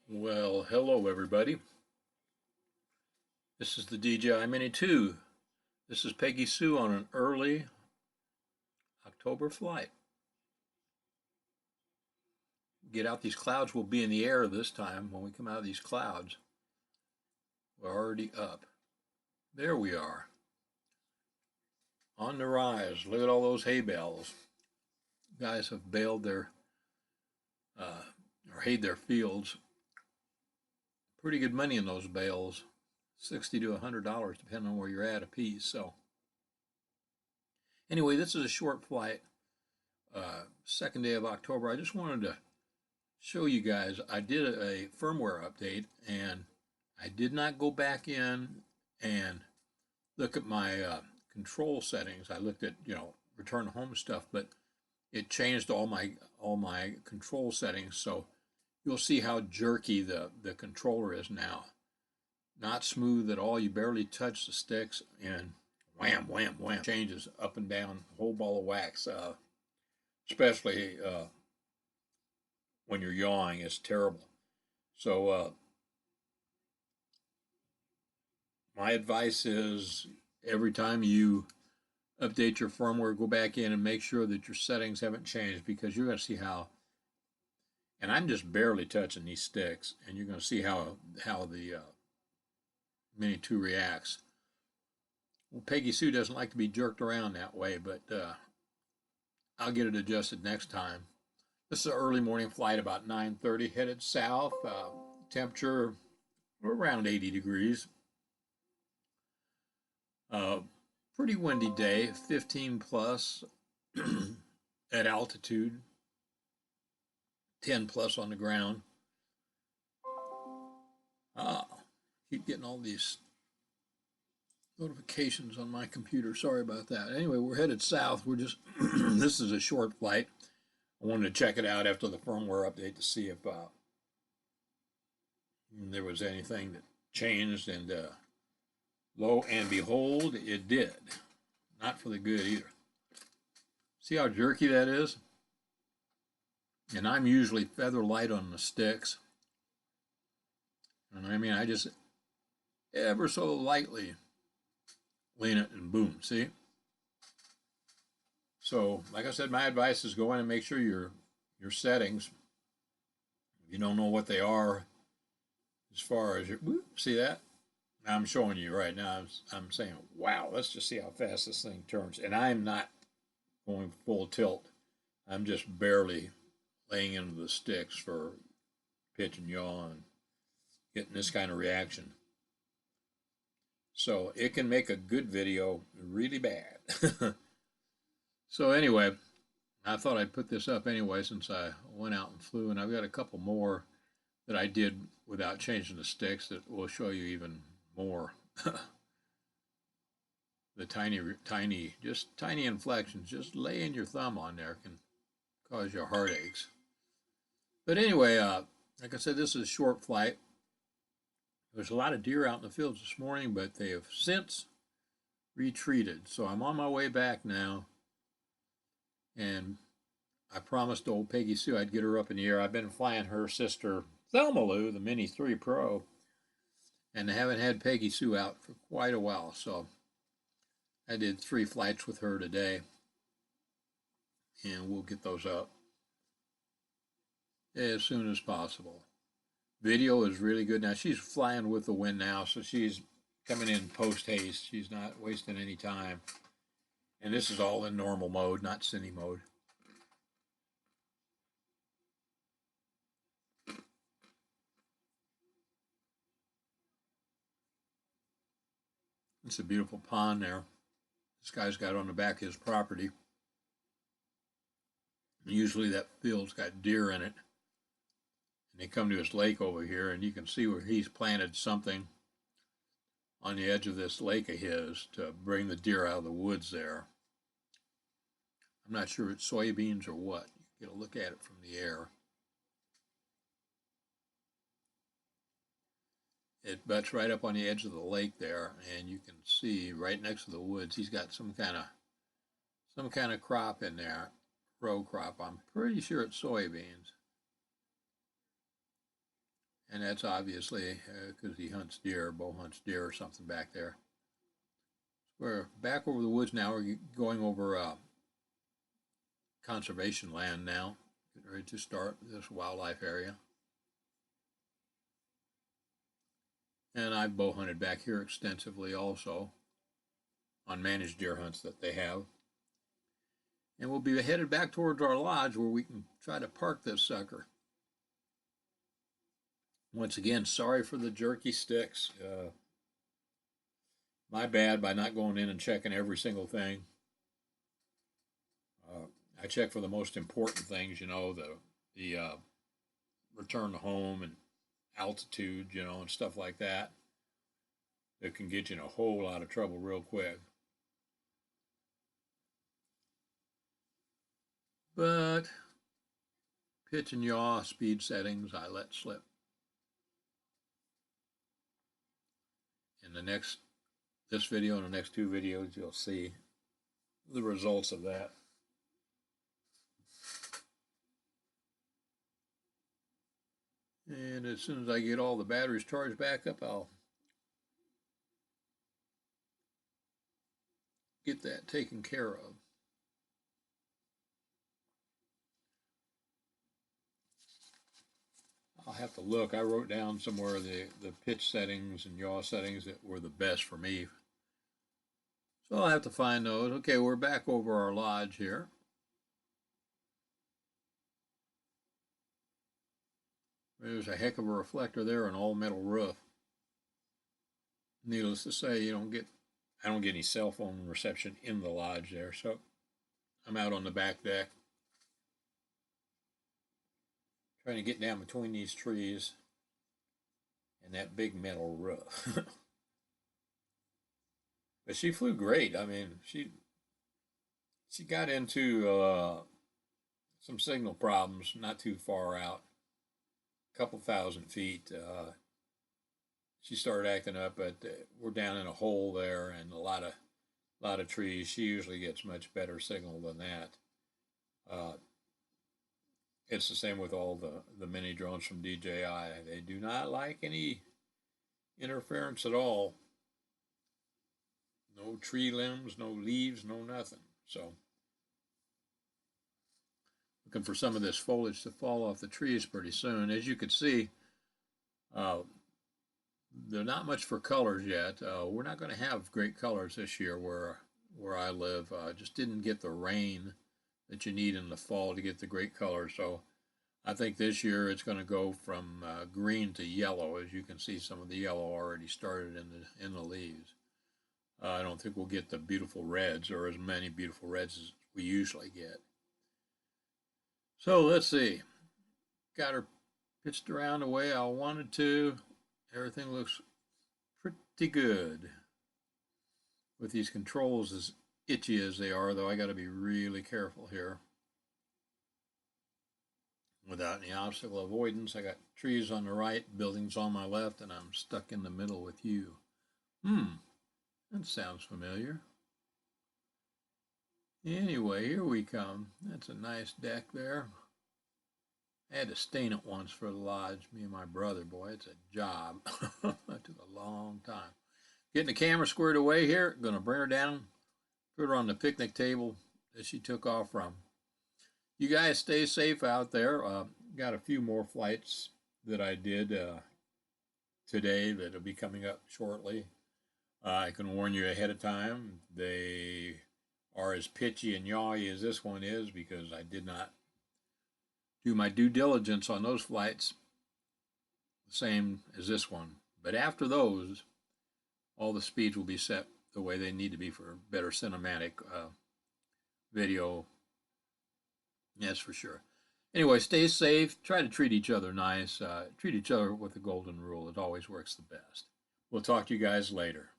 Well, hello everybody. This is the DJI Mini 2. This is Peggy Sue on an early October flight. Get out, these clouds will be in the air this time. When we come out of these clouds, we're already up. There we are. On the rise. Look at all those hay bales. Guys have baled their, or hayed their fields. Pretty good money in those bales. $60 to $100 depending on where you're at a piece. So anyway, this is a short flight. Second day of October. I just wanted to show you guys, I did a firmware update and I did not go back in and look at my control settings. I looked at, return home stuff, but it changed all my control settings. So you'll see how jerky the controller is now. Not smooth at all. You barely touch the sticks and wham, wham, wham. Changes up and down, a whole ball of wax. Especially when you're yawing, it's terrible. So my advice is every time you update your firmware, go back in and make sure that your settings haven't changed, because you're going to see how, and I'm just barely touching these sticks, and you're going to see how the Mini 2 reacts. Well, Peggy Sue doesn't like to be jerked around that way, but I'll get it adjusted next time. This is an early morning flight, about 9:30, headed south. Temperature around 80 degrees. Pretty windy day, 15 plus at altitude, 10 plus on the ground. Keep getting all these notifications on my computer. Sorry about that. Anyway, we're headed south. We're just, this is a short flight. I wanted to check it out after the firmware update to see if there was anything that changed, and lo and behold, it did. Not for the good either. See how jerky that is? And I'm usually feather light on the sticks. And I mean, I just ever so lightly lean it and boom, see? So, like I said, my advice is go in and make sure your settings, if you don't know what they are, as far as your, whoop, see that? I'm showing you right now. I'm saying, wow, let's just see how fast this thing turns. And I'm not going full tilt. I'm just barely laying into the sticks for pitch and yaw and getting this kind of reaction. So it can make a good video really bad. So anyway, I thought I'd put this up anyway since I went out and flew, and I've got a couple more that I did without changing the sticks that will show you even more. The tiny inflections, just laying your thumb on there can cause you heartaches. But anyway, like I said, this is a short flight. There's a lot of deer out in the fields this morning, but they have since retreated. So I'm on my way back now. And I promised old Peggy Sue I'd get her up in the air. I've been flying her sister, Thelma Lou, the Mini 3 Pro. And I haven't had Peggy Sue out for quite a while. So I did 3 flights with her today. And we'll get those up as soon as possible. Video is really good. Now she's flying with the wind now, so she's coming in post haste. She's not wasting any time. And this is all in normal mode, not cine mode. It's a beautiful pond there. This guy's got on the back of his property. Usually that field's got deer in it. And they come to his lake over here, and you can see where he's planted something on the edge of this lake of his to bring the deer out of the woods there. I'm not sure it's soybeans or what. You get a look at it from the air. It butts right up on the edge of the lake there, and you can see right next to the woods, he's got some kind of crop in there, row crop. I'm pretty sure it's soybeans. And that's obviously because he hunts deer, bow hunts deer or something back there. We're back over the woods now. We're going over conservation land now. Getting ready to start this wildlife area. And I've bow hunted back here extensively also on managed deer hunts that they have. And we'll be headed back towards our lodge where we can try to park this sucker. Once again, sorry for the jerky sticks. My bad by not going in and checking every single thing. I check for the most important things, you know, the return to home and altitude, you know, and stuff like that. That can get you in a whole lot of trouble real quick. But pitch and yaw speed settings I let slip. In this video and the next two videos, you'll see the results of that. And as soon as I get all the batteries charged back up, I'll get that taken care of. I'll have to look. I wrote down somewhere the pitch settings and yaw settings that were the best for me. So I'll have to find those. Okay, we're back over our lodge here. There's a heck of a reflector there, an all-metal roof. Needless to say, I don't get any cell phone reception in the lodge there, so I'm out on the back deck trying to get down between these trees and that big metal roof. But she flew great. I mean, she got into some signal problems not too far out, a couple thousand feet. She started acting up, but we're down in a hole there and a lot of trees. She usually gets much better signal than that. It's the same with all the mini drones from DJI. They do not like any interference at all. No tree limbs, no leaves, no nothing. So looking for some of this foliage to fall off the trees pretty soon. As you can see, they're not much for colors yet. We're not going to have great colors this year where I live. Just didn't get the rain that you need in the fall to get the great colors. So I think this year it's going to go from green to yellow. As you can see, some of the yellow already started in the leaves. I don't think we'll get the beautiful reds or as many beautiful reds as we usually get. So let's see. Got her pitched around the way I wanted to. Everything looks pretty good. With these controls as itchy as they are, though, I got to be really careful here. Without any obstacle avoidance, I got trees on the right, buildings on my left, and I'm stuck in the middle with you. That sounds familiar. Anyway, here we come. That's a nice deck there. I had to stain it once for the lodge, me and my brother. Boy, it's a job. That took a long time. Getting the camera squared away here. Going to bring her down, put her on the picnic table that she took off from. You guys stay safe out there. Got a few more flights that I did today that'll be coming up shortly. I can warn you ahead of time. They are as pitchy and yawy as this one is because I did not do my due diligence on those flights the same as this one. But after those, all the speeds will be set the way they need to be for better cinematic video. Yes, for sure. Anyway, stay safe. Try to treat each other nice. Treat each other with the golden rule. It always works the best. We'll talk to you guys later.